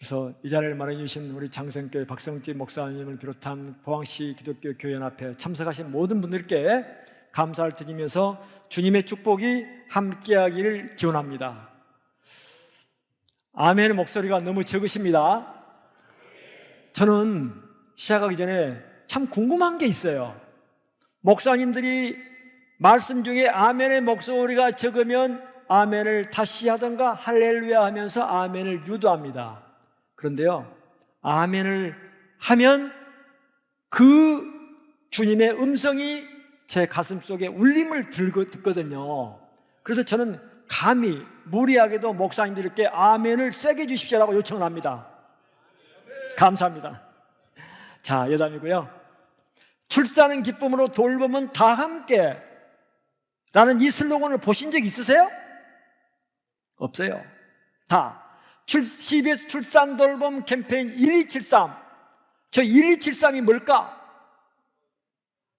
그래서 이 자리를 마련해 주신 우리 장성교회 박성기 목사님을 비롯한 포항시 기독교 교회연합회 참석하신 모든 분들께 감사를 드리면서 주님의 축복이 함께하기를 기원합니다. 아멘의 목소리가 너무 적으십니다. 저는 시작하기 전에 참 궁금한 게 있어요. 목사님들이 말씀 중에 아멘의 목소리가 적으면 아멘을 다시 하던가 할렐루야 하면서 아멘을 유도합니다. 그런데요, 아멘을 하면 그 주님의 음성이 제 가슴 속에 울림을 듣거든요. 그래서 저는 감히 무리하게도 목사님들께 아멘을 세게 주십시오라고 요청을 합니다. 감사합니다. 자, 여담이고요. 출산은 기쁨으로 돌봄은 다 함께 라는 이 슬로건을 보신 적 있으세요? 없어요. 다 CBS 출산 돌봄 캠페인 1273. 저 1273이 뭘까?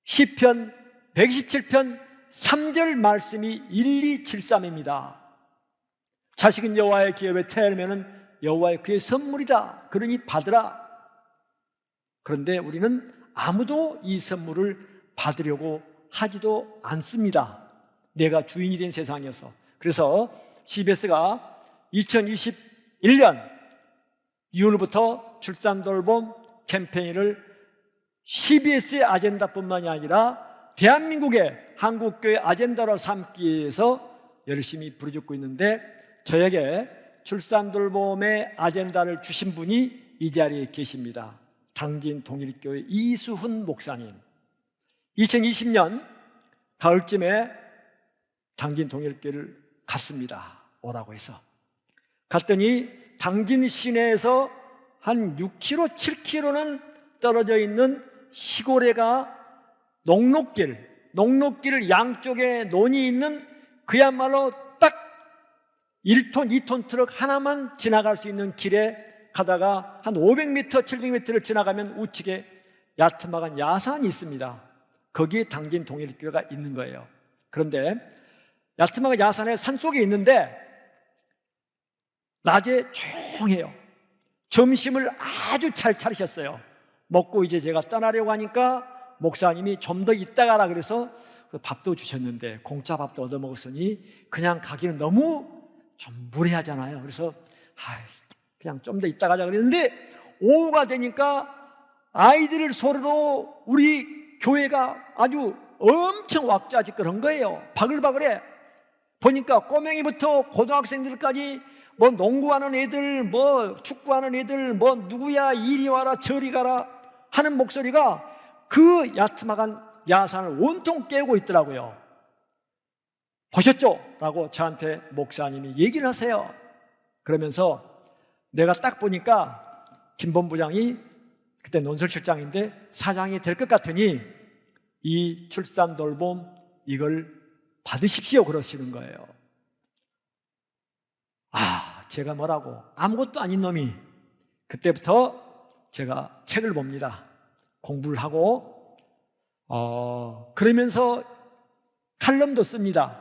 시편 127편 3절 말씀이 1273입니다. 자식은 여호와의 기업에 태어나면 여호와의 그의 선물이다. 그러니 받으라. 그런데 우리는 아무도 이 선물을 받으려고 하지도 않습니다. 내가 주인이 된 세상이어서. 그래서 CBS가 2021년 2월부터 출산 돌봄 캠페인을 CBS의 아젠다뿐만이 아니라 대한민국의 한국교회 아젠다로 삼기 위해서 열심히 부르짖고 있는데, 저에게 출산 돌봄의 아젠다를 주신 분이 이 자리에 계십니다. 당진 동일교회 이수훈 목사님. 2020년 가을쯤에 당진 동일교회를 갔습니다. 오라고 해서 갔더니 당진 시내에서 한 6km, 7km는 떨어져 있는 시골에가 녹록길 양쪽에 논이 있는 그야말로 딱 1톤, 2톤 트럭 하나만 지나갈 수 있는 길에 가다가 한 500m, 700m를 지나가면 우측에 야트막한 야산이 있습니다. 거기에 당진 동일교회가 있는 거예요. 그런데 야트막한 야산의 산속에 있는데 낮에 조용해요. 점심을 아주 잘 차리셨어요. 먹고 이제 제가 떠나려고 하니까 목사님이 좀 더 있다 가라 그래서 밥도 주셨는데 공짜 밥도 얻어먹었으니 그냥 가기는 너무 좀 무례하잖아요. 그래서 그냥 좀 더 있다 가자 그랬는데, 오후가 되니까 아이들 소리로 우리 교회가 아주 엄청 왁자지껄한 거예요. 바글바글해. 보니까 꼬맹이부터 고등학생들까지 뭐 농구하는 애들, 뭐 축구하는 애들, 뭐 누구야 이리 와라 저리 가라 하는 목소리가 그 야트막한 야산을 온통 깨우고 있더라고요. 보셨죠? 라고 저한테 목사님이 얘기를 하세요. 그러면서 내가 딱 보니까 김 본부장이 그때 논설실장인데 사장이 될 것 같으니 이 출산 돌봄 이걸 받으십시오 그러시는 거예요. 제가 뭐라고, 아무것도 아닌 놈이 그때부터 제가 책을 봅니다. 공부를 하고 그러면서 칼럼도 씁니다.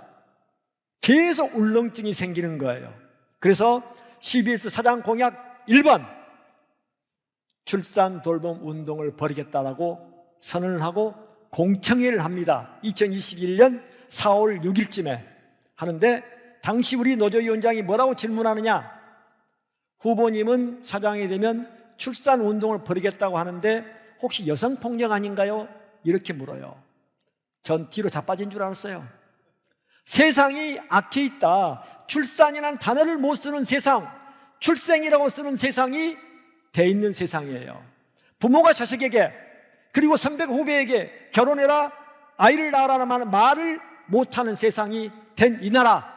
계속 울렁증이 생기는 거예요. 그래서 CBS 사장 공약 1번 출산 돌봄 운동을 벌이겠다라고 선언을 하고 공청회를 합니다. 2021년 4월 6일쯤에 하는데, 당시 우리 노조위원장이 뭐라고 질문하느냐, 후보님은 사장이 되면 출산 운동을 벌이겠다고 하는데 혹시 여성폭력 아닌가요? 이렇게 물어요. 전 뒤로 자빠진 줄 알았어요. 세상이 악해 있다. 출산이라는 단어를 못 쓰는 세상, 출생이라고 쓰는 세상이 돼 있는 세상이에요. 부모가 자식에게, 그리고 선배가 후배에게 결혼해라, 아이를 낳아라는 말을 못하는 세상이 된 이 나라.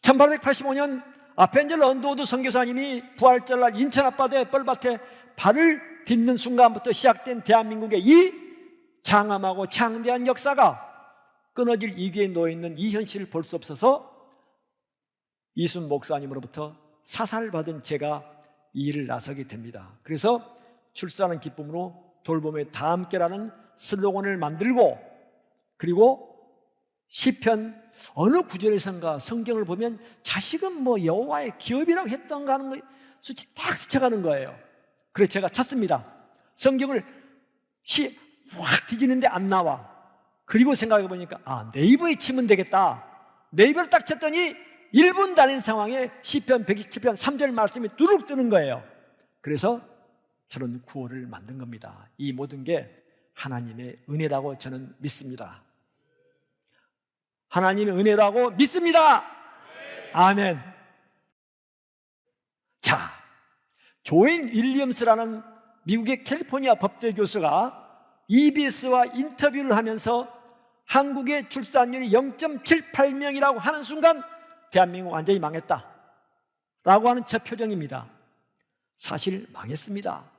1885년 아펜젤 언더우드 선교사님이 부활절날 인천 앞바다의 뻘밭에 발을 딛는 순간부터 시작된 대한민국의 이 장엄하고 창대한 역사가 끊어질 위기에 놓여있는 이 현실을 볼 수 없어서 이순 목사님으로부터 사사를 받은 제가 이 일을 나서게 됩니다. 그래서 출산은 기쁨으로 돌봄에 다 함께라는 슬로건을 만들고, 그리고 시편 어느 구절에선가 성경을 보면 자식은 뭐 여호와의 기업이라고 했던가 하는 거 수치 딱 스쳐가는 거예요. 그래서 제가 찾습니다. 성경을 확 뒤지는데 안 나와. 그리고 생각해 보니까 네이버에 치면 되겠다. 네이버를 딱 쳤더니 1분 단위 상황에 시편 127편 3절 말씀이 뚜룩 뜨는 거예요. 그래서 저는 구호를 만든 겁니다. 이 모든 게 하나님의 은혜라고 저는 믿습니다. 하나님의 은혜라고 믿습니다. 아멘. 자, 조앤 윌리엄스라는 미국의 캘리포니아 법대 교수가 EBS와 인터뷰를 하면서 한국의 출산율이 0.78명이라고 하는 순간 대한민국 완전히 망했다 라고 하는 저 표정입니다. 사실 망했습니다.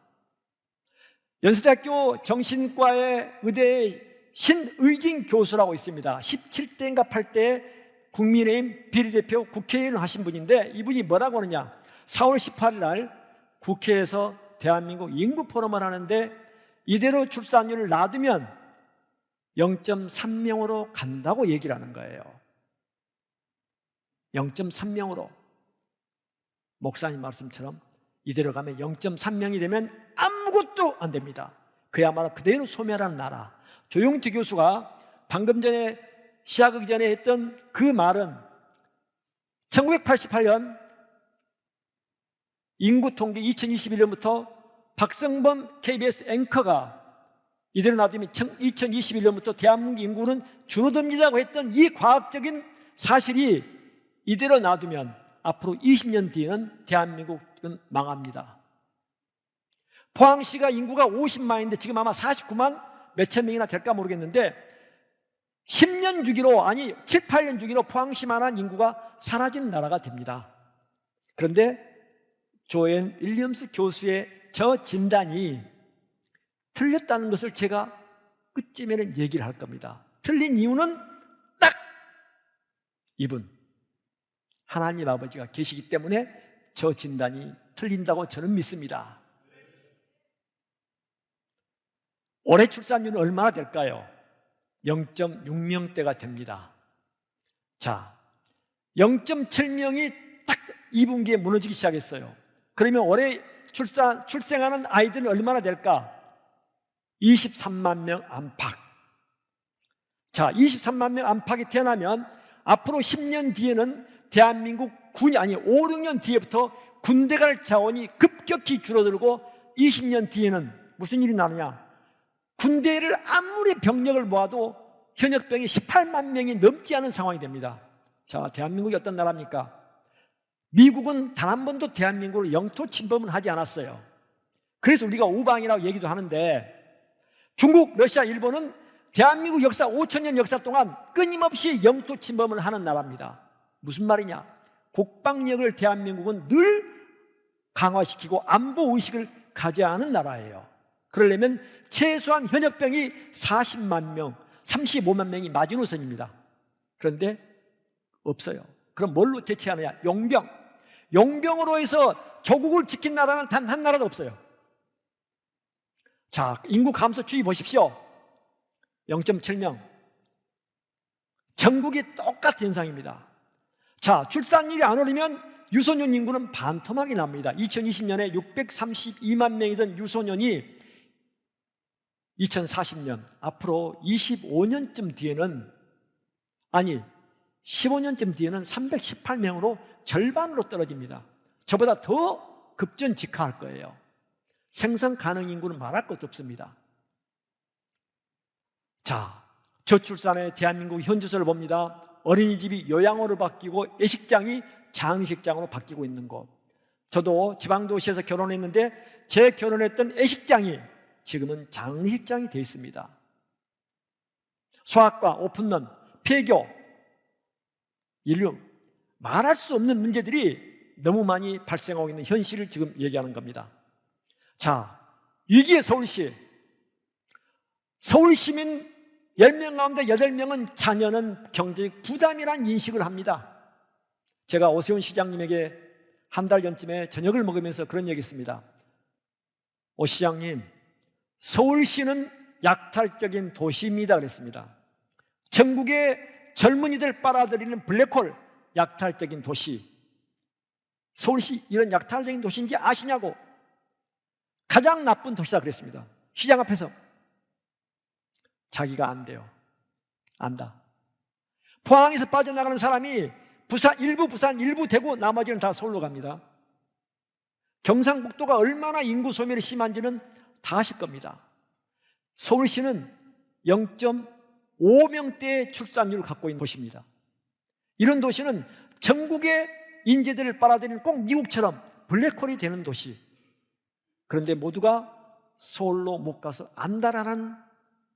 연세대학교 정신과의 의대의 신의진 교수라고 있습니다. 17대인가 8대 국민의힘 비례대표 국회의원을 하신 분인데 이분이 뭐라고 하느냐, 4월 18일 날 국회에서 대한민국 인구 포럼을 하는데 이대로 출산율을 놔두면 0.3명으로 간다고 얘기를 하는 거예요. 0.3명으로. 목사님 말씀처럼 이대로 가면 0.3명이 되면 아무것도 안 됩니다. 그야말로 그대로 소멸하는 나라. 조용태 교수가 방금 전에 시작하기 전에 했던 그 말은 1988년 인구 통계 2021년부터 박성범 KBS 앵커가 이대로 놔두면 2021년부터 대한민국 인구는 줄어듭니다고 했던 이 과학적인 사실이 이대로 놔두면 앞으로 20년 뒤에는 대한민국은 망합니다. 포항시가 인구가 50만인데 지금 아마 49만 몇천 명이나 될까 모르겠는데 10년 주기로, 아니 7, 8년 주기로 포항시만한 인구가 사라진 나라가 됩니다. 그런데 조앤 윌리엄스 교수의 저 진단이 틀렸다는 것을 제가 끝쯤에는 얘기를 할 겁니다. 틀린 이유는 딱 이분, 하나님 아버지가 계시기 때문에 저 진단이 틀린다고 저는 믿습니다. 올해 출산율은 얼마나 될까요? 0.6명대가 됩니다. 자, 0.7명이 딱 2분기에 무너지기 시작했어요. 그러면 올해 출생하는 아이들은 얼마나 될까? 23만 명 안팎. 자, 23만 명 안팎이 태어나면 앞으로 10년 뒤에는 대한민국 5, 6년 뒤에부터 군대 갈 자원이 급격히 줄어들고 20년 뒤에는 무슨 일이 나느냐? 군대를 아무리 병력을 모아도 현역병이 18만 명이 넘지 않은 상황이 됩니다. 자, 대한민국이 어떤 나라입니까? 미국은 단 한 번도 대한민국을 영토 침범을 하지 않았어요. 그래서 우리가 우방이라고 얘기도 하는데 중국, 러시아, 일본은 대한민국 역사 5천년 역사 동안 끊임없이 영토 침범을 하는 나라입니다. 무슨 말이냐? 국방력을 대한민국은 늘 강화시키고 안보 의식을 가져야 하는 나라예요. 그러려면 최소한 현역병이 40만 명, 35만 명이 마지노선입니다. 그런데 없어요. 그럼 뭘로 대체하느냐? 용병. 용병으로 해서 조국을 지킨 나라는 단 한 나라도 없어요. 자, 인구 감소 추이 보십시오. 0.7명. 전국이 똑같은 현상입니다. 자, 출산율이 안 오르면 유소년 인구는 반토막이 납니다. 2020년에 632만 명이던 유소년이 2040년, 앞으로 25년쯤 뒤에는, 아니 15년쯤 뒤에는 318명으로 절반으로 떨어집니다. 저보다 더 급전직하할 거예요. 생산 가능 인구는 말할 것도 없습니다. 자, 저출산의 대한민국 현주소를 봅니다. 어린이집이 요양원으로 바뀌고 예식장이 장례식장으로 바뀌고 있는 것. 저도 지방도시에서 결혼했는데 제 결혼했던 예식장이 지금은 장례식장이 되어 있습니다. 소아과, 오픈런, 폐교, 인류, 말할 수 없는 문제들이 너무 많이 발생하고 있는 현실을 지금 얘기하는 겁니다. 자, 위기의 서울시. 서울시민 10명 가운데 8명은 자녀는 경제적 부담이라는 인식을 합니다. 제가 오세훈 시장님에게 한 달 전쯤에 저녁을 먹으면서 그런 얘기 했습니다. 오 시장님, 서울시는 약탈적인 도시입니다 그랬습니다. 전국의 젊은이들 빨아들이는 블랙홀, 약탈적인 도시. 서울시 이런 약탈적인 도시인지 아시냐고. 가장 나쁜 도시다 그랬습니다. 시장 앞에서. 자기가 안 돼요. 안다. 포항에서 빠져나가는 사람이 부산, 일부 대구, 나머지는 다 서울로 갑니다. 경상북도가 얼마나 인구 소멸이 심한지는 다 아실 겁니다. 서울시는 0.5명대의 출산율을 갖고 있는 도시입니다. 이런 도시는 전국의 인재들을 빨아들이는 꼭 미국처럼 블랙홀이 되는 도시. 그런데 모두가 서울로 못 가서 안달하는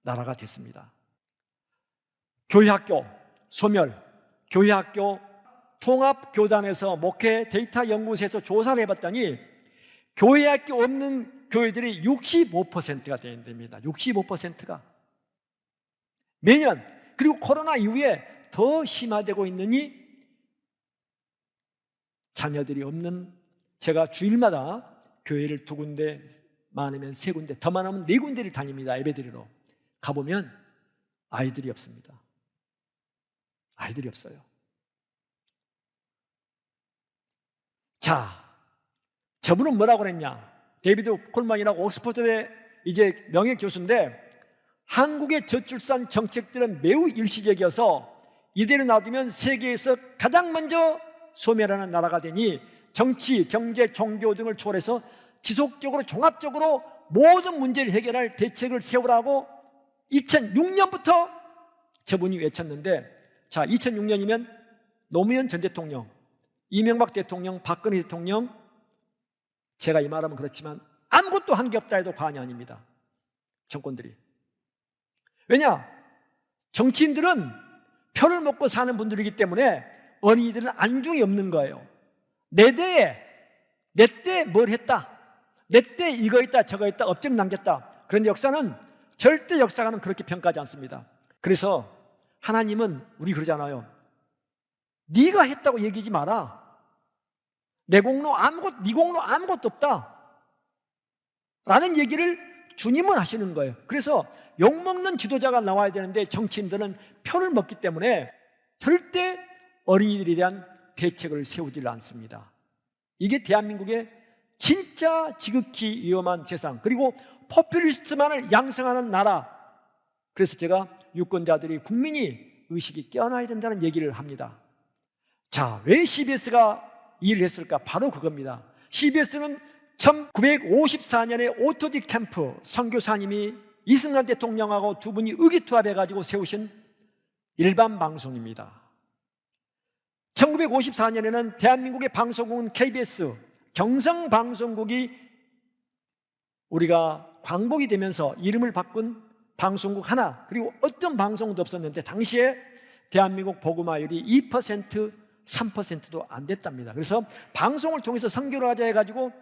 나라가 됐습니다. 교회학교 소멸, 교회학교 통합교단에서 목회 데이터 연구소에서 조사를 해봤더니 교회학교 없는 교회들이 65%가 된답니다. 65%가 매년. 그리고 코로나 이후에 더 심화되고 있느니 자녀들이 없는, 제가 주일마다 교회를 2군데, 많으면 3군데, 더 많으면 4군데를 다닙니다. 예배드리러 가보면 아이들이 없습니다. 아이들이 없어요. 자, 저분은 뭐라고 그랬냐? 데이비드 콜만이라고 옥스퍼드대 이제 명예 교수인데, 한국의 저출산 정책들은 매우 일시적이어서 이대로 놔두면 세계에서 가장 먼저 소멸하는 나라가 되니 정치, 경제, 종교 등을 초월해서 지속적으로 종합적으로 모든 문제를 해결할 대책을 세우라고 2006년부터 저분이 외쳤는데, 자, 2006년이면 노무현 전 대통령, 이명박 대통령, 박근혜 대통령, 제가 이 말하면 그렇지만 아무것도 한 게 없다 해도 과언이 아닙니다. 정권들이. 왜냐? 정치인들은 표를 먹고 사는 분들이기 때문에 어린이들은 안중이 없는 거예요. 내 때 뭘 했다, 내 때 이거 했다 저거 했다 업적 남겼다. 그런데 역사는 절대 역사가는 그렇게 평가하지 않습니다. 그래서 하나님은 우리 그러잖아요. 네가 했다고 얘기하지 마라. 네 공로 아무것도 없다 라는 얘기를 주님은 하시는 거예요. 그래서 욕먹는 지도자가 나와야 되는데 정치인들은 표를 먹기 때문에 절대 어린이들에 대한 대책을 세우질 않습니다. 이게 대한민국의 진짜 지극히 위험한 세상, 그리고 포퓰리스트만을 양성하는 나라. 그래서 제가 유권자들이, 국민이 의식이 깨어나야 된다는 얘기를 합니다. 자, 왜 CBS가 일을 했을까? 바로 그겁니다. CBS는 1954년에 오토디 캠프 선교사님이 이승만 대통령하고 두 분이 의기투합해가지고 세우신 일반 방송입니다. 1954년에는 대한민국의 방송국은 KBS, 경성방송국이 우리가 광복이 되면서 이름을 바꾼 방송국 하나, 그리고 어떤 방송도 없었는데 당시에 대한민국 복음화율이 2%, 3%도 안 됐답니다. 그래서 방송을 통해서 선교를 하자 해가지고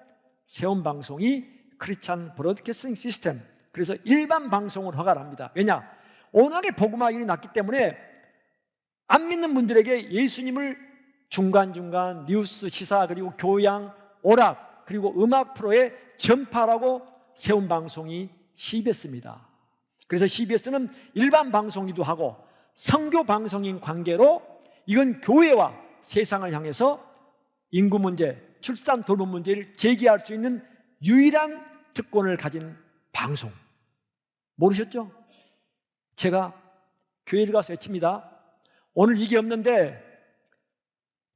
세운 방송이 크리스찬 브로드캐스팅 시스템, 그래서 일반 방송을 허가를 합니다. 왜냐? 워낙에 복음화율이 낮기 때문에 안 믿는 분들에게 예수님을 중간중간 뉴스, 시사, 그리고 교양, 오락, 그리고 음악 프로에 전파하라고 세운 방송이 CBS입니다. 그래서 CBS는 일반 방송이기도 하고 선교 방송인 관계로 이건 교회와 세상을 향해서 인구 문제, 출산 돌봄 문제를 제기할 수 있는 유일한 특권을 가진 방송. 모르셨죠? 제가 교회를 가서 외칩니다. 오늘 이게 없는데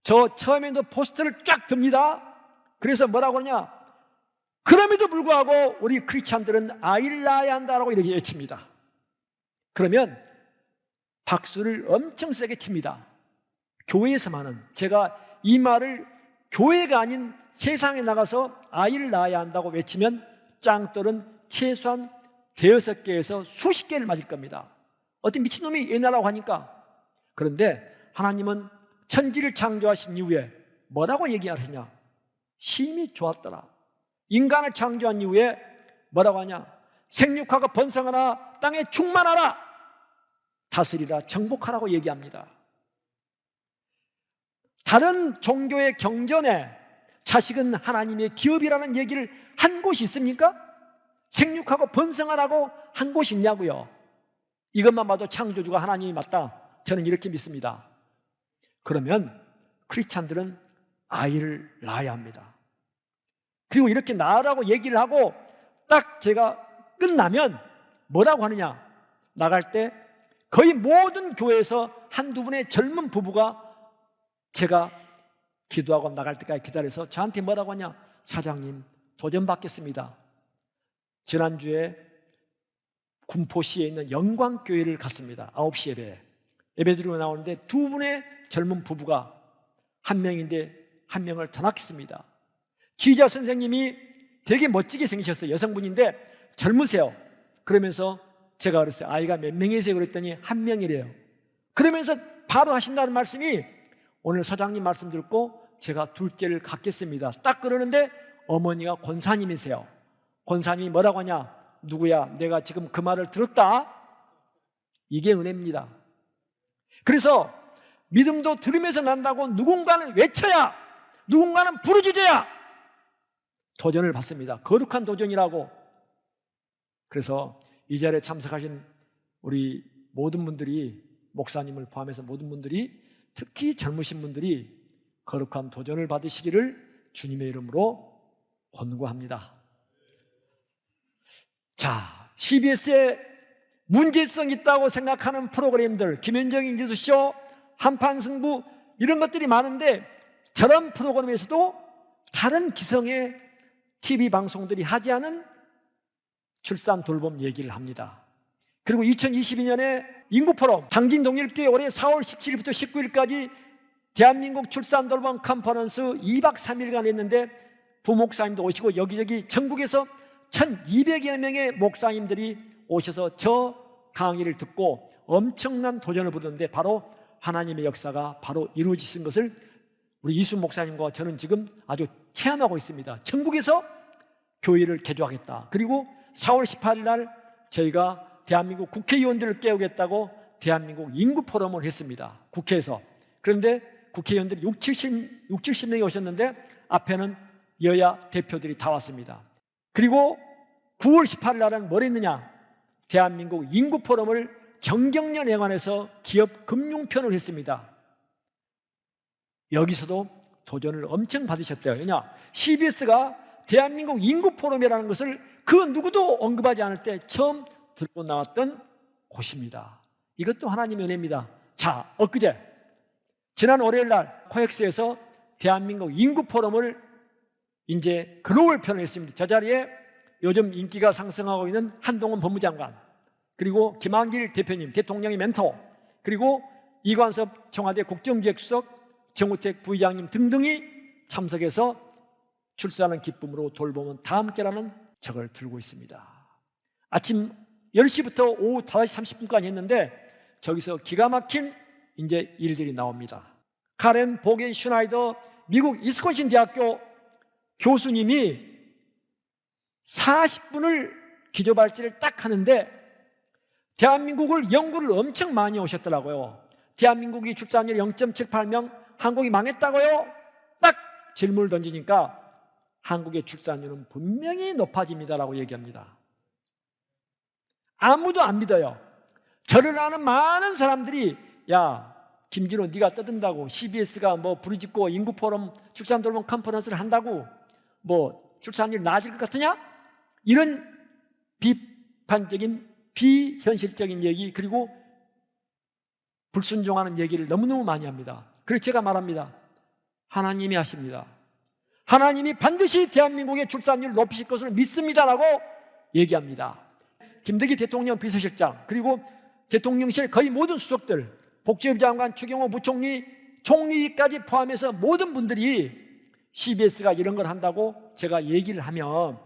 저 처음에도 포스터를 쫙 듭니다. 그래서 뭐라고 하냐? 그럼에도 불구하고 우리 크리스찬들은 아이를 낳아야 한다라고 이렇게 외칩니다. 그러면 박수를 엄청 세게 칩니다. 교회에서만은. 제가 이 말을 교회가 아닌 세상에 나가서 아이를 낳아야 한다고 외치면 짱돌은 최소한 5개에서 수십 개를 맞을 겁니다. 어떤 미친놈이 예나라고 하니까. 그런데 하나님은 천지를 창조하신 이후에 뭐라고 얘기하시냐? 심히 좋았더라. 인간을 창조한 이후에 뭐라고 하냐? 생육하고 번성하라, 땅에 충만하라, 다스리라, 정복하라고 얘기합니다. 다른 종교의 경전에 자식은 하나님의 기업이라는 얘기를 한 곳이 있습니까? 생육하고 번성하라고 한 곳이 있냐고요. 이것만 봐도 창조주가 하나님이 맞다, 저는 이렇게 믿습니다. 그러면 크리스찬들은 아이를 낳아야 합니다. 그리고 이렇게 낳으라고 얘기를 하고 딱 제가 끝나면 뭐라고 하느냐, 나갈 때 거의 모든 교회에서 한두 분의 젊은 부부가 제가 기도하고 나갈 때까지 기다려서 저한테 뭐라고 하냐, 사장님 도전 받겠습니다. 지난주에 군포시에 있는 영광교회를 갔습니다. 9시 예배 드리고 나오는데 두 분의 젊은 부부가 한 명인데 한 명을 더 낳겠습니다. 지휘자 선생님이 되게 멋지게 생기셨어요. 여성분인데 젊으세요. 그러면서 제가 그랬어요. 아이가 몇 명이세요? 그랬더니 한 명이래요. 그러면서 바로 하신다는 말씀이 오늘 사장님 말씀 듣고 제가 둘째를 갖겠습니다. 딱 그러는데 어머니가 권사님이세요. 권사님이 뭐라고 하냐, 누구야, 내가 지금 그 말을 들었다. 이게 은혜입니다. 그래서 믿음도 들으면서 난다고 누군가는 외쳐야, 누군가는 부르짖어야 도전을 받습니다. 거룩한 도전이라고. 그래서 이 자리에 참석하신 우리 모든 분들이, 목사님을 포함해서 모든 분들이, 특히 젊으신 분들이 거룩한 도전을 받으시기를 주님의 이름으로 권고합니다. 자, CBS에 문제성 있다고 생각하는 프로그램들, 김현정의 뉴스쇼, 한판승부, 이런 것들이 많은데 저런 프로그램에서도 다른 기성의 TV 방송들이 하지 않은 출산 돌봄 얘기를 합니다. 그리고 2022년에 인구포럼 당진동일교회 올해 4월 17일부터 19일까지 대한민국 출산 돌봄 컨퍼런스 2박 3일간 했는데 부목사님도 오시고 여기저기 전국에서 1200여 명의 목사님들이 오셔서 저 강의를 듣고 엄청난 도전을 부르는데 바로 하나님의 역사가 바로 이루어지신 것을 우리 이순 목사님과 저는 지금 아주 체험하고 있습니다. 전국에서 교회를 개조하겠다. 그리고 4월 18일 날 저희가 대한민국 국회의원들을 깨우겠다고 대한민국 인구포럼을 했습니다. 국회에서. 그런데 국회의원들이 60~70명이 오셨는데 앞에는 여야 대표들이 다 왔습니다. 그리고 9월 18일 날은 뭘 했느냐, 대한민국 인구포럼을 정경련 회관에서 기업 금융편을 했습니다. 여기서도 도전을 엄청 받으셨대요. 왜냐, CBS가 대한민국 인구포럼이라는 것을 그 누구도 언급하지 않을 때 처음 들고 나왔던 곳입니다. 이것도 하나님의 은혜입니다. 자, 엊그제 지난 월요일 날 코엑스에서 대한민국 인구포럼을 이제 글로벌 편을 했습니다. 저 자리에 요즘 인기가 상승하고 있는 한동훈 법무장관, 그리고 김한길 대표님, 대통령의 멘토, 그리고 이관섭 청와대 국정기획수석, 정우택 부의장님 등등이 참석해서 출산은 기쁨으로 돌봄은 다 함께라는 책을 들고 있습니다. 아침 10시부터 오후 5시 30분까지 했는데 저기서 기가 막힌 이제 일들이 나옵니다. 카렌 보겐 슈나이더 미국 이스콘신 대학교 교수님이 40분을 기조발제를 딱 하는데 대한민국을 연구를 엄청 많이 오셨더라고요. 대한민국이 출산율 0.78명, 한국이 망했다고요? 딱 질문을 던지니까 한국의 출산율은 분명히 높아집니다라고 얘기합니다. 아무도 안 믿어요. 저를 아는 많은 사람들이 야, 김진호 네가 떠든다고, CBS가 뭐 부르짖고 인구포럼 출산돌봄 컨퍼런스를 한다고 뭐 출산율 낮을 것 같으냐? 이런 비판적인 비현실적인 얘기, 그리고 불순종하는 얘기를 너무너무 많이 합니다. 그래서 제가 말합니다. 하나님이 하십니다. 하나님이 반드시 대한민국의 출산율을 높이실 것을 믿습니다라고 얘기합니다. 김대기 대통령 비서실장, 그리고 대통령실 거의 모든 수석들, 복지부 장관, 추경호 부총리, 총리까지 포함해서 모든 분들이 CBS가 이런 걸 한다고 제가 얘기를 하면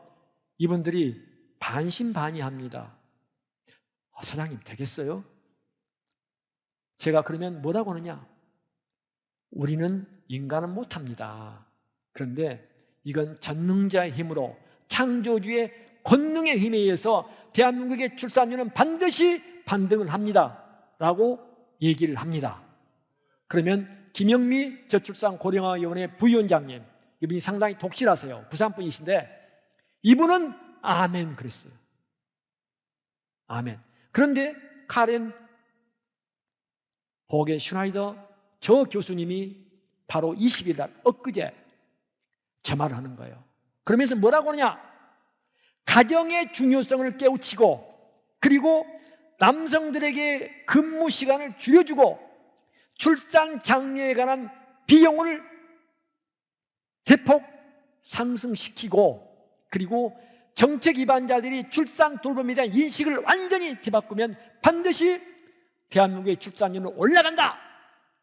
이분들이 반신반의합니다. 사장님 되겠어요? 제가 그러면 뭐라고 하느냐? 우리는 인간은 못합니다. 그런데 이건 전능자의 힘으로, 창조주의 권능의 힘에 의해서 대한민국의 출산율은 반드시 반등을 합니다 라고 얘기를 합니다. 그러면 김영미 저출산 고령화위원회 부위원장님, 이분이 상당히 독실하세요. 부산분이신데 이분은 아멘 그랬어요. 아멘. 그런데 카렌 보게 슈나이더 저 교수님이 바로 20일 날 엊그제 저 말을 하는 거예요. 그러면서 뭐라고 하느냐? 가정의 중요성을 깨우치고, 그리고 남성들에게 근무 시간을 줄여주고, 출산 장려에 관한 비용을 대폭 상승시키고, 그리고 정책 위반자들이 출산 돌봄에 대한 인식을 완전히 뒤바꾸면 반드시 대한민국의 출산율은 올라간다,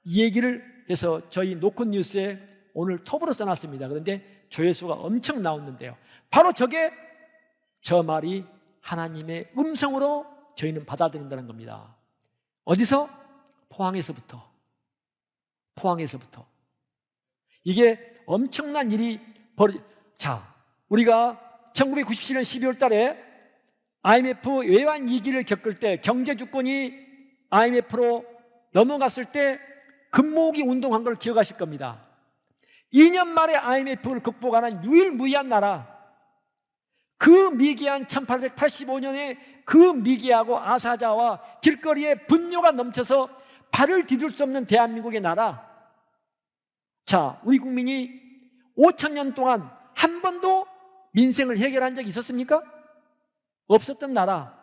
이 얘기를 해서 저희 노컷 뉴스에 오늘 톱으로 써놨습니다. 그런데 조회수가 엄청 나왔는데요, 바로 저 말이 하나님의 음성으로 저희는 받아들인다는 겁니다. 어디서? 포항에서부터. 이게 엄청난 일이 자, 우리가 1997년 12월 달에 IMF 외환 위기를 겪을 때, 경제 주권이 IMF로 넘어갔을 때 금모으기 운동한 걸 기억하실 겁니다. 2년 만에 IMF를 극복하는 유일무이한 나라, 그 미개한 1885년에 그 미개하고 아사자와 길거리에 분노가 넘쳐서 발을 디딜 수 없는 대한민국의 나라. 자, 우리 국민이 5,000년 동안 한 번도 민생을 해결한 적이 있었습니까? 없었던 나라,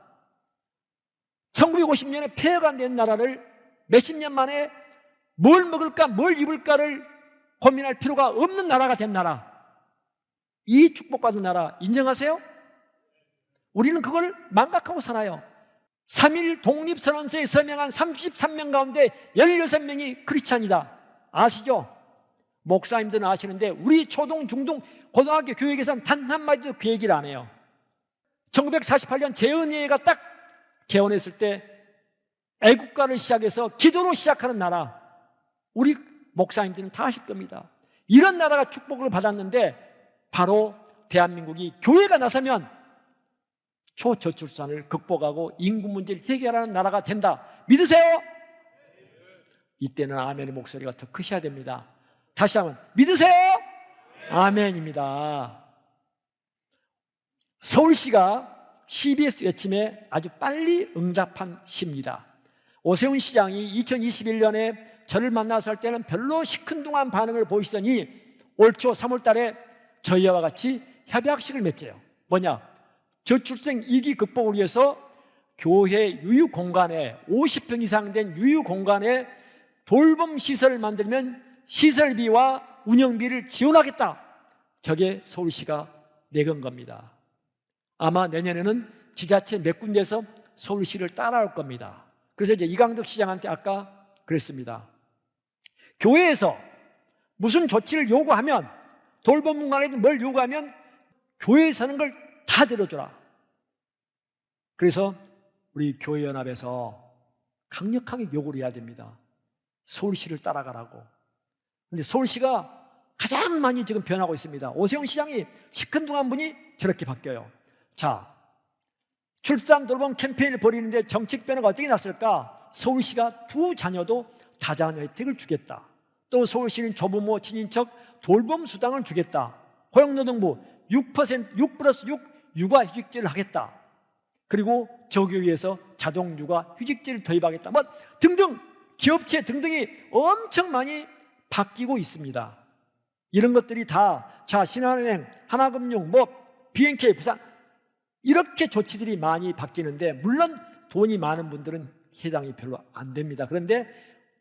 1950년에 폐허가 된 나라를 몇십 년 만에 뭘 먹을까 뭘 입을까를 고민할 필요가 없는 나라가 된 나라, 이 축복받은 나라 인정하세요? 우리는 그걸 망각하고 살아요. 3.1 독립선언서에 서명한 33명 가운데 16명이 크리스찬이다. 아시죠? 목사님들은 아시는데 우리 초등, 중등, 고등학교 교육에서는 단 한마디도 그 얘기를 안 해요. 1948년 재헌의회가 딱 개헌했을 때 애국가를 시작해서 기도로 시작하는 나라, 우리 목사님들은 다 아실 겁니다. 이런 나라가 축복을 받았는데 바로 대한민국이 교회가 나서면 초저출산을 극복하고 인구 문제를 해결하는 나라가 된다. 믿으세요? 이때는 아멘의 목소리가 더 크셔야 됩니다. 다시 한번 믿으세요? 아멘입니다. 서울시가 CBS 외침에 아주 빨리 응답한 시입니다. 오세훈 시장이 2021년에 저를 만나서 할 때는 별로 시큰둥한 반응을 보이시더니 올 초 3월 달에 저희와 같이 협약식을 맺재요. 뭐냐? 저출생 위기 극복을 위해서 교회 유휴공간에 50평 이상 된 유휴공간에 돌봄 시설을 만들면 시설비와 운영비를 지원하겠다. 저게 서울시가 내건 겁니다. 아마 내년에는 지자체 몇 군데에서 서울시를 따라올 겁니다. 그래서 이제 이강덕 시장한테 아까 그랬습니다. 교회에서 무슨 조치를 요구하면, 돌봄 공간에든 뭘 요구하면 교회에서 하는 걸 다 들어줘라. 그래서 우리 교회연합에서 강력하게 요구를 해야 됩니다. 서울시를 따라가라고. 그런데 서울시가 가장 많이 지금 변하고 있습니다. 오세훈 시장이 시큰둥한 분이 저렇게 바뀌어요. 자, 출산 돌봄 캠페인을 벌이는데 정책 변화가 어떻게 났을까? 서울시가 두 자녀도 다자녀 혜택을 주겠다. 또 서울시는 조부모 친인척 돌봄 수당을 주겠다. 고용노동부 6+6 육아휴직제를 하겠다. 그리고 저교육에서 자동 육아휴직제를 도입하겠다. 뭐 등등 기업체 등등이 엄청 많이 바뀌고 있습니다. 이런 것들이 다, 자, 신한은행, 하나금융, 뭐 BNK, 부산, 이렇게 조치들이 많이 바뀌는데, 물론 돈이 많은 분들은 해당이 별로 안 됩니다. 그런데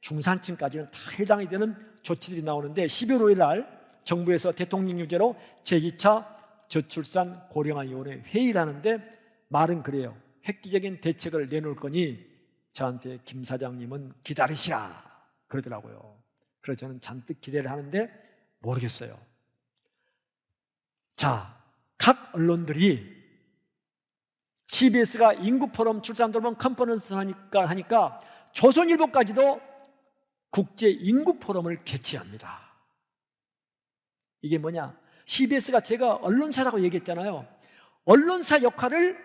중산층까지는 다 해당이 되는 조치들이 나오는데, 12월 5일 날 정부에서 대통령 유죄로 제2차 저출산 고령화위원회 회의를 하는데 말은 그래요. 획기적인 대책을 내놓을 거니 저한테 김 사장님은 기다리시라 그러더라고요. 그래서 저는 잔뜩 기대를 하는데 모르겠어요. 자, 각 언론들이 CBS가 인구포럼 출산돌봄 컨퍼런스 하니까 조선일보까지도 국제인구포럼을 개최합니다. 이게 뭐냐? CBS가, 제가 언론사라고 얘기했잖아요. 언론사 역할을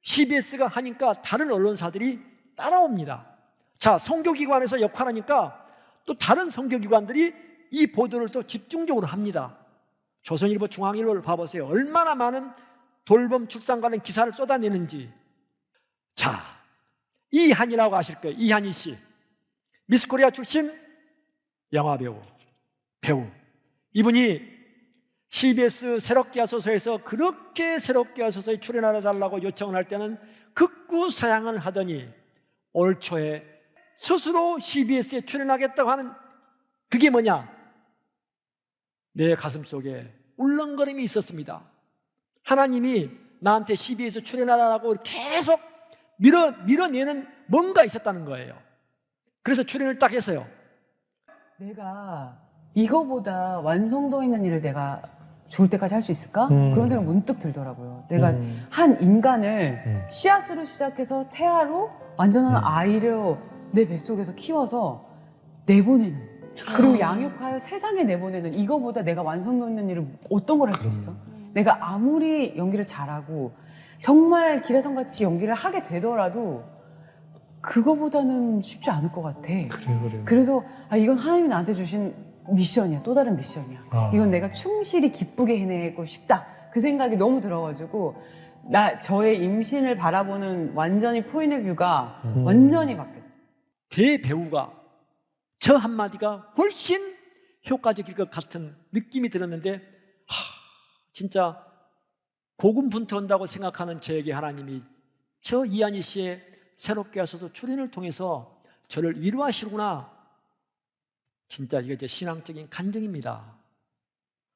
CBS가 하니까 다른 언론사들이 따라옵니다. 자, 선교기관에서 역할하니까 또 다른 선교기관들이 이 보도를 또 집중적으로 합니다. 조선일보, 중앙일보를 봐보세요. 얼마나 많은 돌봄 출산 관련 기사를 쏟아내는지. 자, 이한이라고 아실 거예요. 이한희 씨. 미스코리아 출신 영화배우, 배우. 이분이 CBS 새롭게 하소서에서 그렇게 새롭게 하소서에 출연하러 달라고 요청을 할 때는 극구 사양을 하더니 올 초에 스스로 CBS에 출연하겠다고 하는, 그게 뭐냐? 내 가슴 속에 울렁거림이 있었습니다. 하나님이 나한테 CBS에 출연하라고 계속 밀어내는 뭔가 있었다는 거예요. 그래서 출연을 딱 했어요. 내가 이거보다 완성도 있는 일을 내가 죽을 때까지 할 수 있을까? 그런 생각이 문득 들더라고요. 내가 한 인간을 씨앗으로 시작해서 태아로 완전한 아이를 내 뱃속에서 키워서 내보내는, 그리고 양육하여 세상에 내보내는, 이거보다 내가 완성도 있는 일을 어떤 걸 할 수 있어? 내가 아무리 연기를 잘하고 정말 기라성같이 연기를 하게 되더라도 그거보다는 쉽지 않을 것 같아. 그래. 그래서 이건 하나님이 나한테 주신 미션이야. 또 다른 미션이야. 이건 내가 충실히 기쁘게 해내고 싶다. 그 생각이 너무 들어가지고 저의 임신을 바라보는 완전히 포인트 뷰가 완전히 바뀌었죠. 대배우가 저 한마디가 훨씬 효과적일 것 같은 느낌이 들었는데, 진짜 고군분투한다고 생각하는 저에게 하나님이 저 이한희 씨의 새롭게 하셔서 출연을 통해서 저를 위로하시구나. 진짜 이게 제 신앙적인 간증입니다.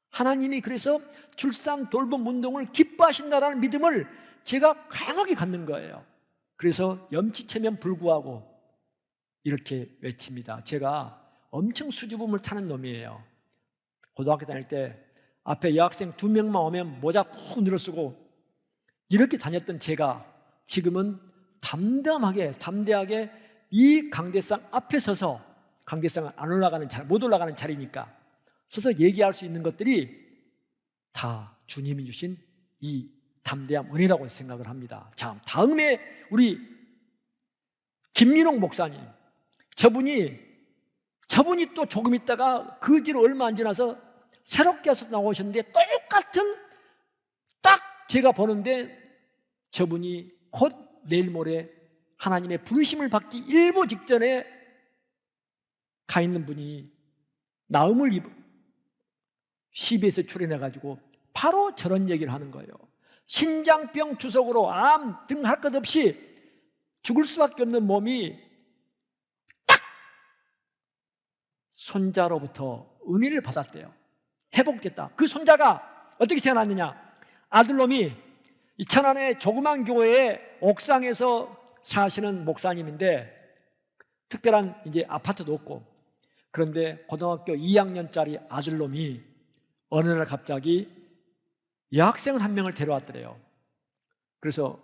하나님이 그래서 출산 돌봄 운동을 기뻐하신다라는 믿음을 제가 강하게 갖는 거예요. 그래서 염치체면 불구하고 이렇게 외칩니다. 제가 엄청 수줍음을 타는 놈이에요. 고등학교 다닐 때 앞에 여학생 2명만 오면 모자 푹 늘어쓰고 이렇게 다녔던 제가 지금은 담대하게 이 강대상 앞에 서서, 강대상은 못 올라가는 자리니까 서서 얘기할 수 있는 것들이 다 주님이 주신 이 담대함, 은혜라고 생각을 합니다. 자, 다음에 우리 김민홍 목사님, 저분이 또 조금 있다가 그 뒤로 얼마 안 지나서 새롭게 해서 나오셨는데 똑같은, 딱 제가 보는데 저분이 곧 내일 모레 하나님의 부르심을 받기 일보 직전에 가 있는 분이 나음을 CBS에 출연해가지고 바로 저런 얘기를 하는 거예요. 신장병 투석으로 암 등 할 것 없이 죽을 수밖에 없는 몸이 딱 손자로부터 은혜를 받았대요. 회복됐다. 그 손자가 어떻게 태어났느냐? 아들놈이 이 천안의 조그만 교회의 옥상에서 사시는 목사님인데 특별한 이제 아파트도 없고, 그런데 고등학교 2학년짜리 아들놈이 어느 날 갑자기 여학생 한 명을 데려왔더래요. 그래서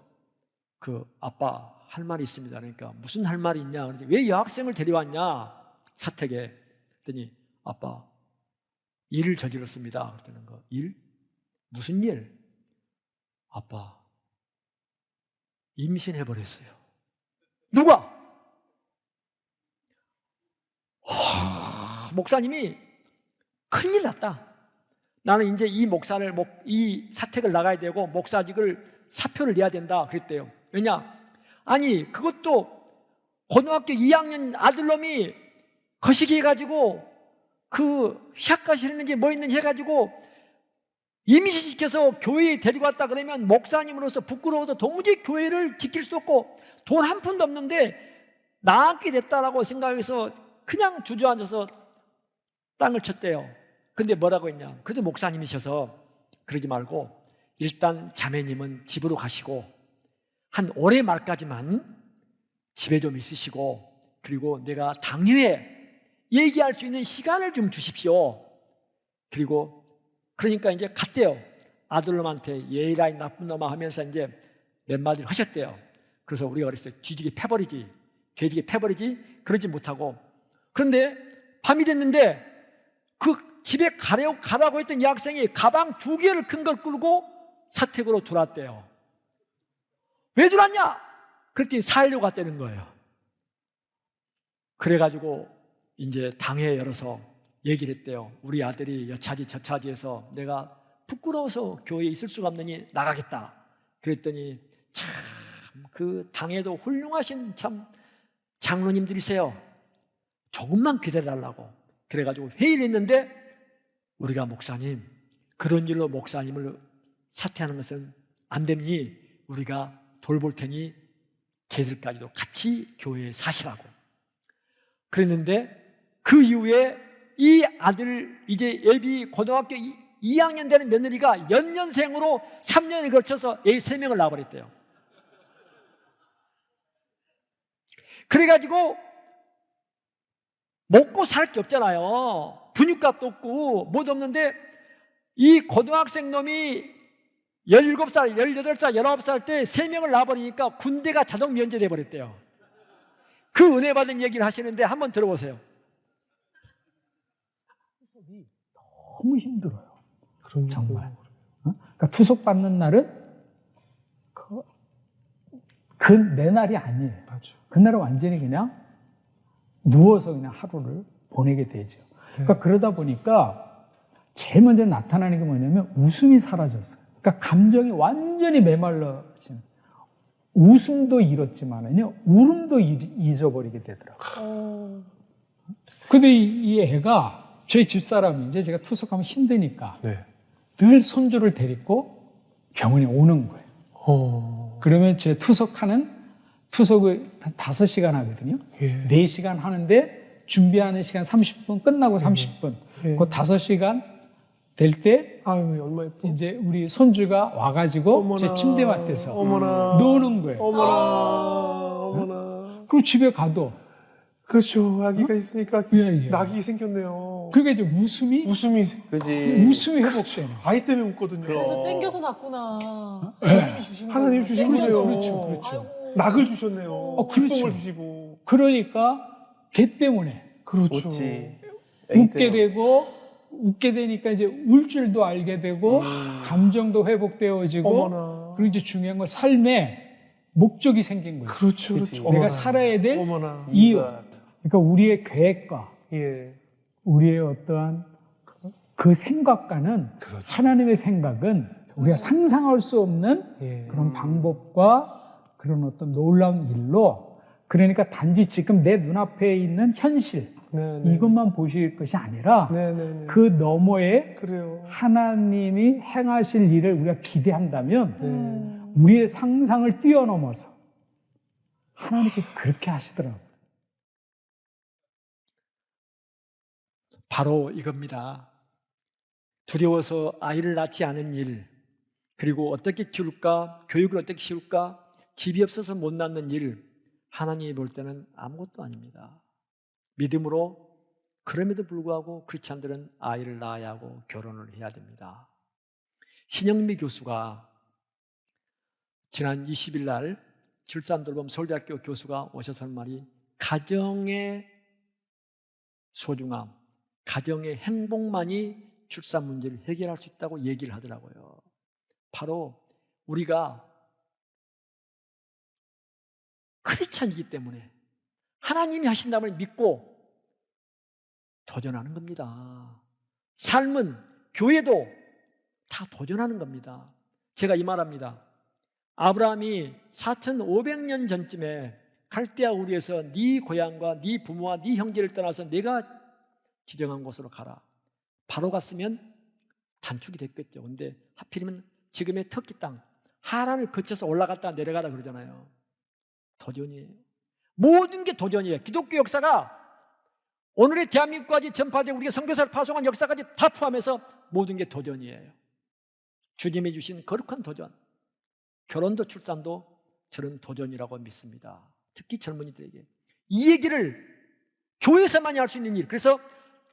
그 아빠 할 말이 있습니다. 그러니까 무슨 할 말이 있냐? 그러더니 왜 여학생을 데려왔냐? 사택에. 그랬더니 아빠 일을 저질렀습니다. 그랬다는 거. 일? 무슨 일? 아빠 임신해버렸어요. 누가? 목사님이 큰일 났다. 나는 이제 이 사택을 나가야 되고 목사직을 사표를 내야 된다 그랬대요. 왜냐? 아니 그것도 고등학교 2학년 아들놈이 거시기 해가지고 그 시합까지 했는지 뭐 했는지 해가지고 임신시켜서 교회에 데리고 왔다 그러면 목사님으로서 부끄러워서 도무지 교회를 지킬 수 없고 돈 한 푼도 없는데 낳게 됐다라고 생각해서 그냥 주저앉아서 땅을 쳤대요. 근데 뭐라고 했냐? 그래도 목사님이셔서 그러지 말고 일단 자매님은 집으로 가시고 한 올해 말까지만 집에 좀 있으시고, 그리고 내가 당일에 얘기할 수 있는 시간을 좀 주십시오. 그리고 그러니까 이제 갔대요. 아들놈한테 예의라이 나쁜 놈아 하면서 이제 몇 마디를 하셨대요. 그래서 우리가 그랬어요. 뒤지게 패버리지, 돼지게 패버리지. 그러지 못하고, 그런데 밤이 됐는데 그 집에 가라고 했던 여학생이 가방 2개를 큰 걸 끌고 사택으로 들어왔대요. 왜 들어왔냐? 그랬더니 살려고 갔다는 거예요. 그래가지고 이제 당회 열어서 얘기를 했대요. 우리 아들이 여차지 저차지해서 내가 부끄러워서 교회에 있을 수가 없느니 나가겠다. 그랬더니 참 그 당회도 훌륭하신 참 장로님들이세요. 조금만 기다려달라고 그래가지고 회의를 했는데 우리가 목사님 그런 일로 목사님을 사퇴하는 것은 안 되니 우리가 돌볼 테니 걔들까지도 같이 교회에 사시라고 그랬는데 그 이후에 이 아들 이제 예비 고등학교 2학년 되는 며느리가 연년생으로 3년에 걸쳐서 애 3명을 낳아버렸대요. 그래가지고 먹고 살 게 없잖아요. 분유값도 없고 뭐도 없는데 이 고등학생 놈이 17살, 18살, 19살 때 3명을 낳아버리니까 군대가 자동 면제돼 버렸대요. 그 은혜 받은 얘기를 하시는데 한번 들어보세요. 너무 힘들어요. 정말. 그러니까 투석 받는 날은 내 날이 아니에요. 맞아. 그날은 완전히 그냥 누워서 그냥 하루를 보내게 되죠. 그러니까 그러다 보니까 제일 먼저 나타나는 게 뭐냐면 웃음이 사라졌어요. 그러니까 감정이 완전히 메말라지는. 웃음도 잃었지만은요, 울음도 잊어버리게 되더라고요. 근데 이 애가 저희 집사람이 이제 제가 투석하면 힘드니까 네. 늘 손주를 데리고 병원에 오는 거예요. 그러면 제 투석을 한 5시간 하거든요. 예. 4시간 하는데 준비하는 시간 30분, 끝나고 30분. 예. 그 5시간 될 때 아유, 얼마 예뻐. 이제 우리 손주가 와가지고 어머나. 제 침대 맡에서 어머나. 노는 거예요. 어머나. 그리고 집에 가도 그렇죠. 아기가 있으니까 예. 낙이 생겼네요. 그러니까 이제 웃음이 회복되는. 아이 때문에 웃거든요. 그래서 땡겨서 낳구나. 하나님 주신 거예요. 그렇죠. 아이고. 낙을 주셨네요. 그렇죠. 기쁨을 주시고. 그러니까 걔 때문에 그렇죠. 웃게 되니까 이제 울 줄도 알게 되고 감정도 회복되어지고 어머나. 그리고 이제 중요한 건 삶에 목적이 생긴 거죠. 그렇죠. 그렇죠. 내가 어머나. 살아야 될 어머나. 이유. 그러니까 우리의 계획과 예. 우리의 어떠한 그 생각과는 그렇죠. 하나님의 생각은 우리가 상상할 수 없는 예. 그런 방법과 그런 어떤 놀라운 일로 그러니까 단지 지금 내 눈앞에 있는 현실 네. 이것만 보실 것이 아니라 네네네. 그 너머에 그래요. 하나님이 행하실 일을 우리가 기대한다면 네. 우리의 상상을 뛰어넘어서 하나님께서 그렇게 하시더라고요. 바로 이겁니다. 두려워서 아이를 낳지 않은 일, 그리고 어떻게 키울까, 교육을 어떻게 키울까, 집이 없어서 못 낳는 일, 하나님이 볼 때는 아무것도 아닙니다. 믿음으로 그럼에도 불구하고 크리스찬들은 아이를 낳아야 하고 결혼을 해야 됩니다. 신영미 교수가 지난 20일 날 출산돌봄 서울대학교 교수가 오셔서 하는 말이 가정의 소중함, 가정의 행복만이 출산 문제를 해결할 수 있다고 얘기를 하더라고요. 바로 우리가 크리스찬이기 때문에 하나님이 하신다는 걸 믿고 도전하는 겁니다. 삶은, 교회도 다 도전하는 겁니다. 제가 이 말합니다. 아브라함이 4,500년 전쯤에 갈대아 우리에서 네 고향과 네 부모와 네 형제를 떠나서 내가 지정한 곳으로 가라. 바로 갔으면 단축이 됐겠죠. 근데 하필이면 지금의 터키 땅, 하란을 거쳐서 올라갔다 내려가라 그러잖아요. 도전이에요. 모든 게 도전이에요. 기독교 역사가 오늘의 대한민국까지 전파되고 우리가 선교사를 파송한 역사까지 다 포함해서 모든 게 도전이에요. 주님이 주신 거룩한 도전. 결혼도 출산도 저는 도전이라고 믿습니다. 특히 젊은이들에게. 이 얘기를 교회에서만이 할 수 있는 일. 그래서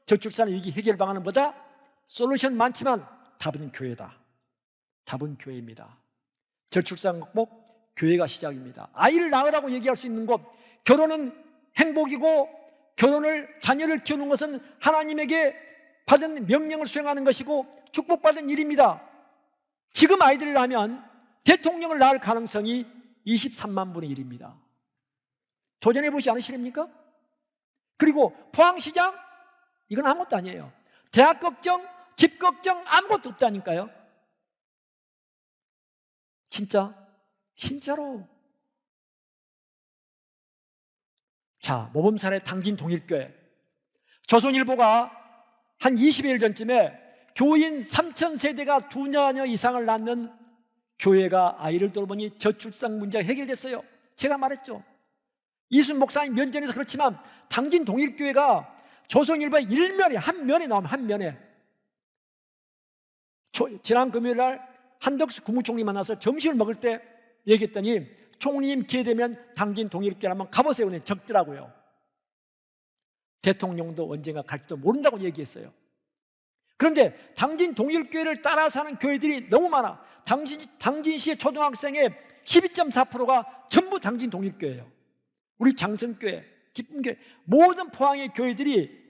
저출산의 위기 해결 방안은 뭐다? 솔루션 많지만 답은 교회다. 답은 교회입니다. 저출산 극복, 교회가 시작입니다. 아이를 낳으라고 얘기할 수 있는 것, 결혼은 행복이고 자녀를 키우는 것은 하나님에게 받은 명령을 수행하는 것이고 축복받은 일입니다. 지금 아이들을 낳으면 대통령을 낳을 가능성이 23만 분의 1입니다. 도전해보지 않으시렵니까? 그리고 포항시장, 이건 아무것도 아니에요. 대학 걱정, 집 걱정 아무것도 없다니까요. 진짜로. 자, 모범사례 당진 동일교회 조선일보가 한 20여 일 전쯤에 교인 3,000세대가 두 자녀 이상을 낳는 교회가 아이를 돌보니 저출산 문제가 해결됐어요. 제가 말했죠. 이순 목사님 면전에서 그렇지만 당진 동일교회가 조선일보의 일면에 한 면에 나오면 한 면에 지난 금요일 날 한덕수 국무총리 만나서 점심을 먹을 때 얘기했더니 총리님 기회 되면 당진 동일교회 한번 가보세요. 그냥 적더라고요. 대통령도 언젠가 갈지도 모른다고 얘기했어요. 그런데 당진 동일교회를 따라 사는 교회들이 너무 많아. 당진시의 초등학생의 12.4%가 전부 당진 동일교회예요. 우리 장성교회, 기쁨교회, 모든 포항의 교회들이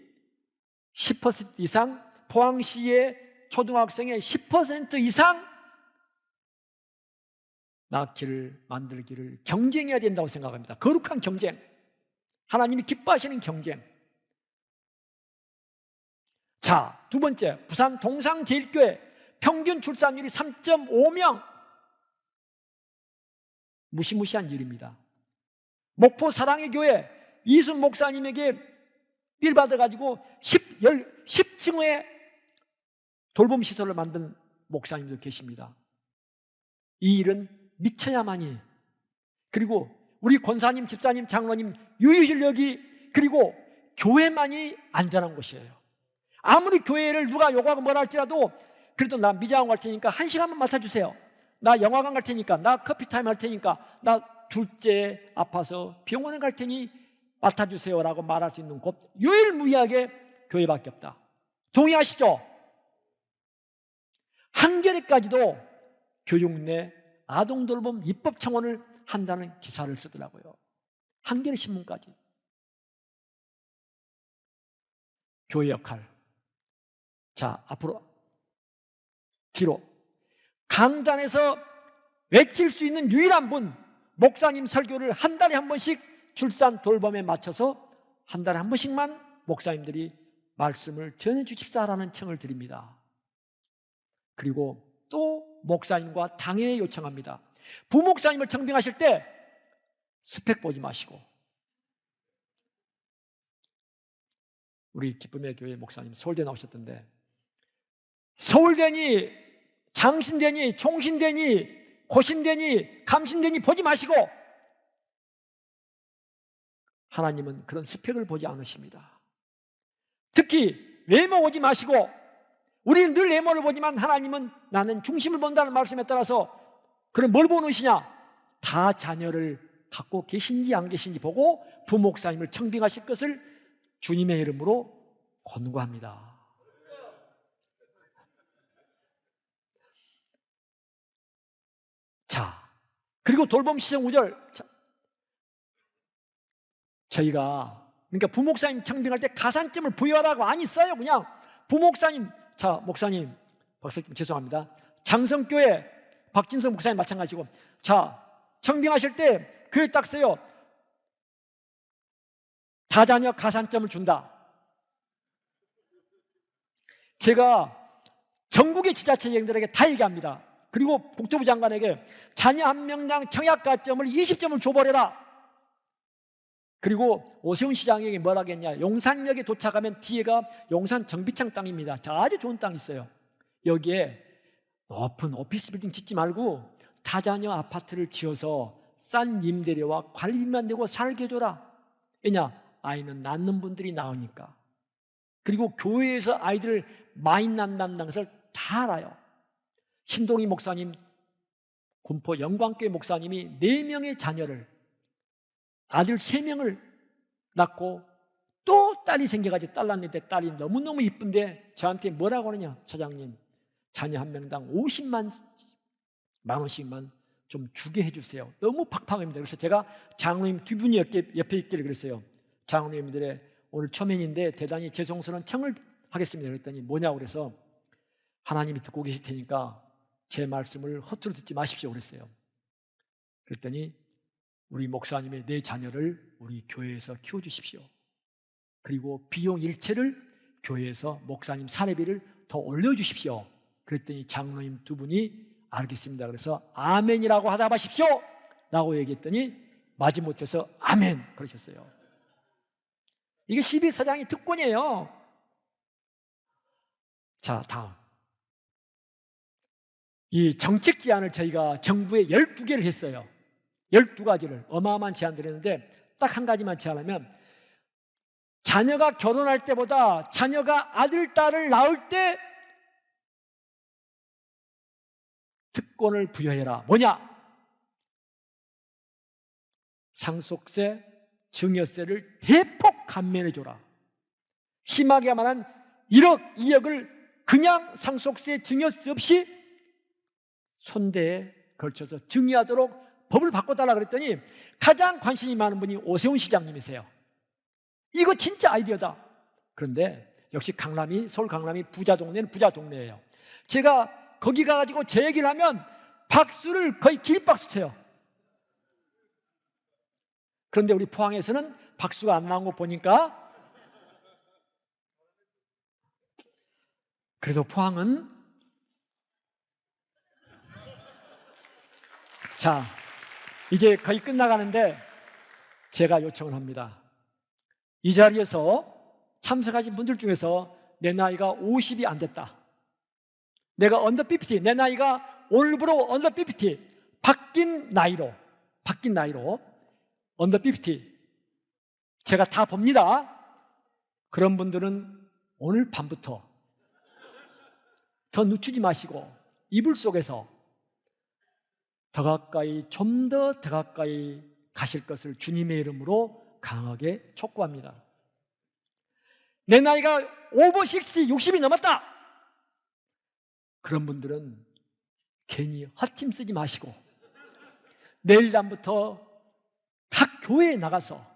10% 이상, 포항시의 초등학생의 10% 이상 낳기를 만들기를 경쟁해야 된다고 생각합니다. 거룩한 경쟁, 하나님이 기뻐하시는 경쟁. 자, 두 번째, 부산 동상제일교회 평균 출산율이 3.5명. 무시무시한 일입니다. 목포 사랑의 교회 이순 목사님에게 빌 받아가지고 10층의 돌봄 시설을 만든 목사님도 계십니다. 이 일은 미쳐야만이, 그리고 우리 권사님, 집사님, 장로님 유유실력이, 그리고 교회만이 안전한 곳이에요. 아무리 교회를 누가 욕하고 뭐라 할지라도 그래도 나 미장원 갈 테니까 1시간만 맡아주세요. 나 영화관 갈 테니까, 나 커피타임 할 테니까, 나 둘째 아파서 병원에 갈 테니 맡아주세요라고 말할 수 있는 곳 유일무이하게 교회밖에 없다. 동의하시죠? 한겨레까지도 교육 내 아동돌봄 입법청원을 한다는 기사를 쓰더라고요. 한겨레 신문까지. 교회 역할. 자, 앞으로 뒤로 강단에서 외칠 수 있는 유일한 분, 목사님 설교를 한 달에 한 번씩 출산 돌봄에 맞춰서 한 달에 한 번씩만 목사님들이 말씀을 전해 주십사라는 청을 드립니다. 그리고 또 목사님과 당회에 요청합니다. 부목사님을 청빙하실 때 스펙 보지 마시고, 우리 기쁨의 교회 목사님 서울대 나오셨던데 서울대니 장신대니 총신대니 고신대니 감신대니 보지 마시고, 하나님은 그런 스펙을 보지 않으십니다. 특히 외모 보지 마시고, 우리는 늘 외모를 보지만 하나님은 나는 중심을 본다는 말씀에 따라서 그럼 뭘 보시냐? 다 자녀를 갖고 계신지 안 계신지 보고 부목사님을 청빙하실 것을 주님의 이름으로 권고합니다. 자, 그리고 돌봄 시정 우절. 저희가 그러니까 부목사님 청빙할 때 가산점을 부여하라고 안 있어요. 그냥 부목사님, 자, 목사님, 박사님 죄송합니다. 장성교회 박진성 목사님 마찬가지고, 자, 청빙하실 때 교회 딱 써요. 다자녀 가산점을 준다. 제가 전국의 지자체장들에게 다 얘기합니다. 그리고 국토부 장관에게 자녀 한 명당 청약가점을 20점을 줘버려라. 그리고 오세훈 시장에게 뭐라 하겠냐? 용산역에 도착하면 뒤에가 용산 정비창 땅입니다. 아주 좋은 땅이 있어요. 여기에 높은 오피스 빌딩 짓지 말고 다자녀 아파트를 지어서 싼 임대료와 관리비만 내고 살게 해줘라. 왜냐? 아이는 낳는 분들이 나으니까. 그리고 교회에서 아이들을 많이 낳는다는 것을 다 알아요. 신동희 목사님, 군포 영광교회 목사님이 4명의 자녀를, 아들 3명을 낳고 또 딸이 생겨가지고 딸 낳는데 딸이 너무너무 이쁜데 저한테 뭐라고 하느냐? 사장님, 자녀 한 명당 50만 원씩만 좀 주게 해주세요. 너무 팍팍합니다. 그래서 제가 장로님 두 분이 옆에 있기를 그랬어요. 장로님들의 오늘 초면인데 대단히 죄송스러운 청을 하겠습니다. 그랬더니 뭐냐고 그래서 하나님이 듣고 계실 테니까 제 말씀을 허투루 듣지 마십시오 그랬어요. 그랬더니 우리 목사님의 4자녀를 우리 교회에서 키워주십시오. 그리고 비용 일체를 교회에서 목사님 사례비를 더 올려주십시오. 그랬더니 장로님 두 분이 알겠습니다. 그래서 아멘이라고 하자 마십시오 라고 얘기했더니 마지못해서 아멘 그러셨어요. 이게 12사장이 특권이에요. 자, 다음. 이 정책 제안을 저희가 정부에 12개를 했어요. 12가지를 어마어마한 제안들을 했는데 딱 한 가지만 제안하면, 자녀가 결혼할 때보다 자녀가 아들, 딸을 낳을 때 특권을 부여해라. 뭐냐? 상속세, 증여세를 대폭 감면해줘라. 심하게 말하면 1억, 2억을 그냥 상속세, 증여세 없이 손대에 걸쳐서 증여하도록 법을 바꿔달라 그랬더니 가장 관심이 많은 분이 오세훈 시장님이세요. 이거 진짜 아이디어다. 그런데 역시 강남이, 서울 강남이 부자 동네는 부자 동네예요. 제가 거기 가가지고 제 얘기를 하면 박수를 거의 기립박수 쳐요. 그런데 우리 포항에서는 박수가 안 나온 거 보니까, 그래서 포항은, 자, 이제 거의 끝나가는데 제가 요청을 합니다. 이 자리에서 참석하신 분들 중에서 내 나이가 50이 안 됐다, 내가 언더 50, 내 나이가 오늘부로 언더 50, 바뀐 나이로 언더 50 제가 다 봅니다. 그런 분들은 오늘 밤부터 더 늦추지 마시고 이불 속에서 더 가까이, 좀 더 가까이 가실 것을 주님의 이름으로 강하게 촉구합니다. 내 나이가 오버 60, 60이 넘었다, 그런 분들은 괜히 헛힘 쓰지 마시고 내일 밤부터 각 교회에 나가서,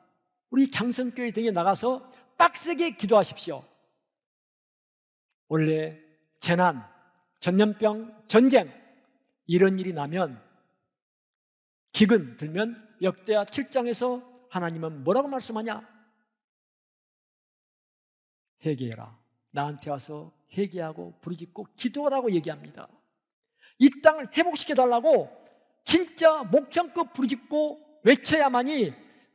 우리 장성교회 등에 나가서 빡세게 기도하십시오. 원래 재난, 전염병, 전쟁 이런 일이 나면, 기근 들면 역대하 7장에서 하나님은 뭐라고 말씀하냐? 회개해라. 나한테 와서 회개하고 부르짖고 기도하라고 얘기합니다. 이 땅을 회복시켜달라고 진짜 목청껏 부르짖고 외쳐야만이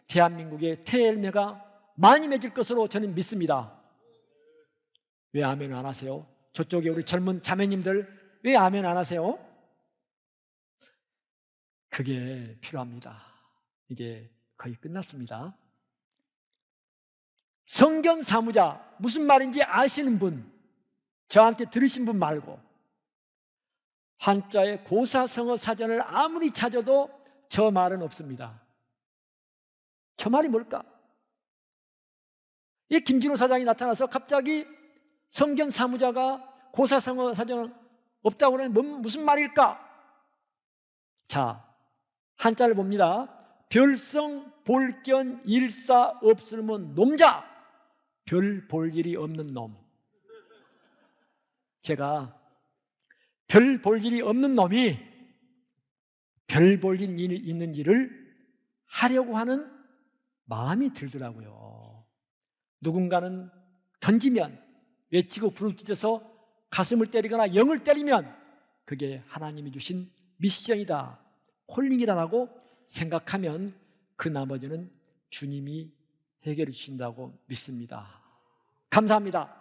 대한민국의 태열매가 많이 맺을 것으로 저는 믿습니다. 왜 아멘 안 하세요? 저쪽에 우리 젊은 자매님들 왜 아멘 안 하세요? 그게 필요합니다. 이제 거의 끝났습니다. 성견 사무자 무슨 말인지 아시는 분, 저한테 들으신 분 말고, 한자의 고사성어 사전을 아무리 찾아도 저 말은 없습니다. 저 말이 뭘까? 이 김진호 사장이 나타나서 갑자기 성견 사무자가 고사성어 사전은 없다고 그러면 무슨 말일까? 자, 한자를 봅니다. 별성 볼견 일사 없으면 놈자, 별 볼 일이 없는 놈. 제가 별 볼 일이 없는 놈이 별 볼 일이 있는 일을 하려고 하는 마음이 들더라고요. 누군가는 던지면, 외치고 부르짖어서 가슴을 때리거나 영을 때리면 그게 하나님이 주신 미션이다, 콜링이다라고 생각하면 그 나머지는 주님이 해결해 주신다고 믿습니다. 감사합니다.